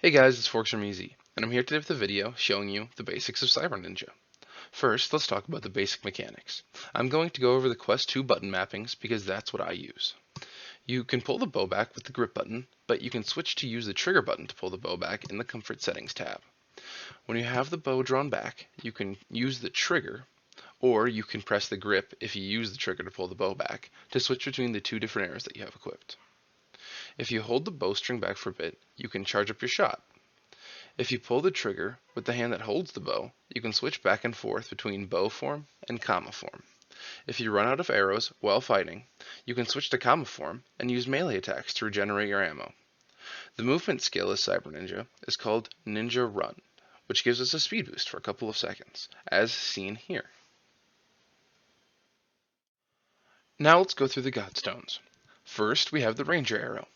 Hey guys, it's Forx and Z, and I'm here today with a video showing you the basics of Cyber Ninja. First, let's talk about the basic mechanics. I'm going to go over the Quest 2 button mappings because that's what I use. You can pull the bow back with the grip button, but you can switch to use the trigger button to pull the bow back in the Comfort Settings tab. When you have the bow drawn back, you can use the trigger, or you can press the grip if you use the trigger to pull the bow back, to switch between the two different arrows that you have equipped. If you hold the bowstring back for a bit, you can charge up your shot. If you pull the trigger with the hand that holds the bow, you can switch back and forth between bow form and comma form. If you run out of arrows while fighting, you can switch to comma form and use melee attacks to regenerate your ammo. The movement skill as Cyber Ninja is called Ninja Run, which gives us a speed boost for a couple of seconds, as seen here. Now let's go through the Godstones. First, we have the Ranger Arrow.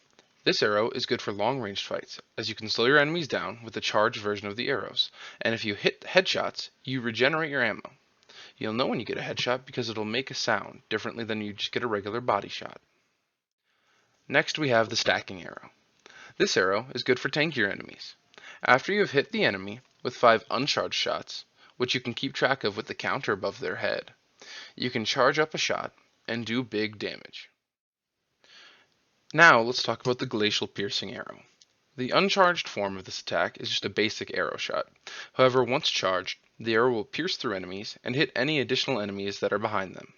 This arrow is good for long-range fights, as you can slow your enemies down with the charged version of the arrows, and if you hit headshots, you regenerate your ammo. You'll know when you get a headshot because it'll make a sound differently than you just get a regular body shot. Next we have the Stacking Arrow. This arrow is good for tankier enemies. After you have hit the enemy with 5 uncharged shots, which you can keep track of with the counter above their head, you can charge up a shot and do big damage. Now let's talk about the Glacial Piercing Arrow. The uncharged form of this attack is just a basic arrow shot. However, once charged, the arrow will pierce through enemies and hit any additional enemies that are behind them.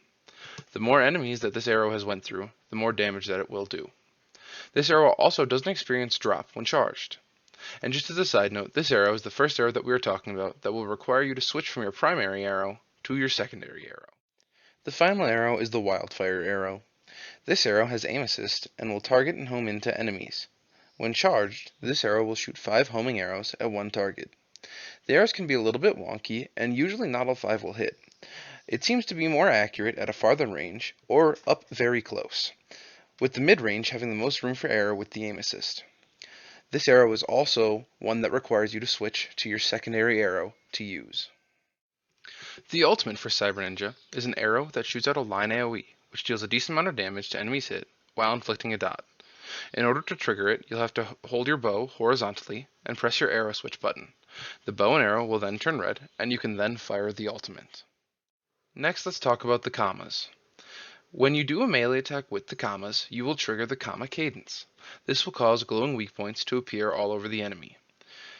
The more enemies that this arrow has went through, the more damage that it will do. This arrow also doesn't experience drop when charged. And just as a side note, this arrow is the first arrow that we are talking about that will require you to switch from your primary arrow to your secondary arrow. The final arrow is the Wildfire Arrow. This arrow has aim assist and will target and home into enemies. When charged, this arrow will shoot 5 homing arrows at one target. The arrows can be a little bit wonky, and usually not all 5 will hit. It seems to be more accurate at a farther range, or up very close, with the mid-range having the most room for error with the aim assist. This arrow is also one that requires you to switch to your secondary arrow to use. The ultimate for Cyber Ninja is an arrow that shoots out a line AoE, which deals a decent amount of damage to enemies hit while inflicting a dot. In order to trigger it, you'll have to hold your bow horizontally and press your arrow switch button. The bow and arrow will then turn red, and you can then fire the ultimate. Next, let's talk about the commas. When you do a melee attack with the commas, you will trigger the comma cadence. This will cause glowing weak points to appear all over the enemy.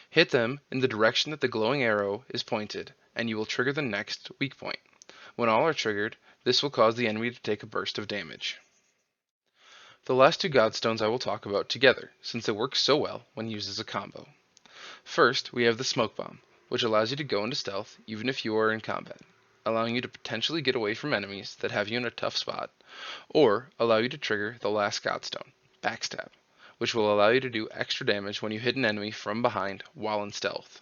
Hit them in the direction that the glowing arrow is pointed, and you will trigger the next weak point. When all are triggered, this will cause the enemy to take a burst of damage. The last 2 Godstones I will talk about together, since they work so well when used as a combo. First, we have the Smoke Bomb, which allows you to go into stealth even if you are in combat, allowing you to potentially get away from enemies that have you in a tough spot, or allow you to trigger the last Godstone, Backstab, which will allow you to do extra damage when you hit an enemy from behind while in stealth.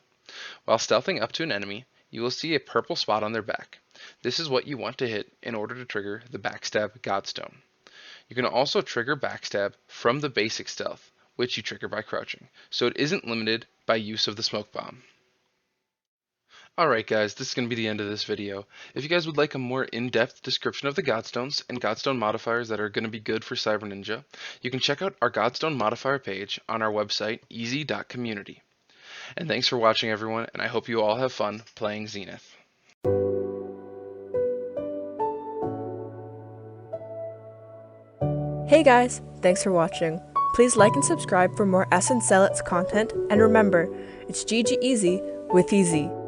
While stealthing up to an enemy, you will see a purple spot on their back. This is what you want to hit in order to trigger the Backstab Godstone. You can also trigger Backstab from the basic stealth, which you trigger by crouching, so it isn't limited by use of the Smoke Bomb. Alright guys, this is going to be the end of this video. If you guys would like a more in-depth description of the Godstones and Godstone modifiers that are going to be good for Cyber Ninja, you can check out our Godstone modifier page on our website, ez.community. And thanks for watching everyone, and I hope you all have fun playing Zenith. Hey guys, thanks for watching. Please like and subscribe for more Ez and Zealots content, and remember, it's GG easy with EZ.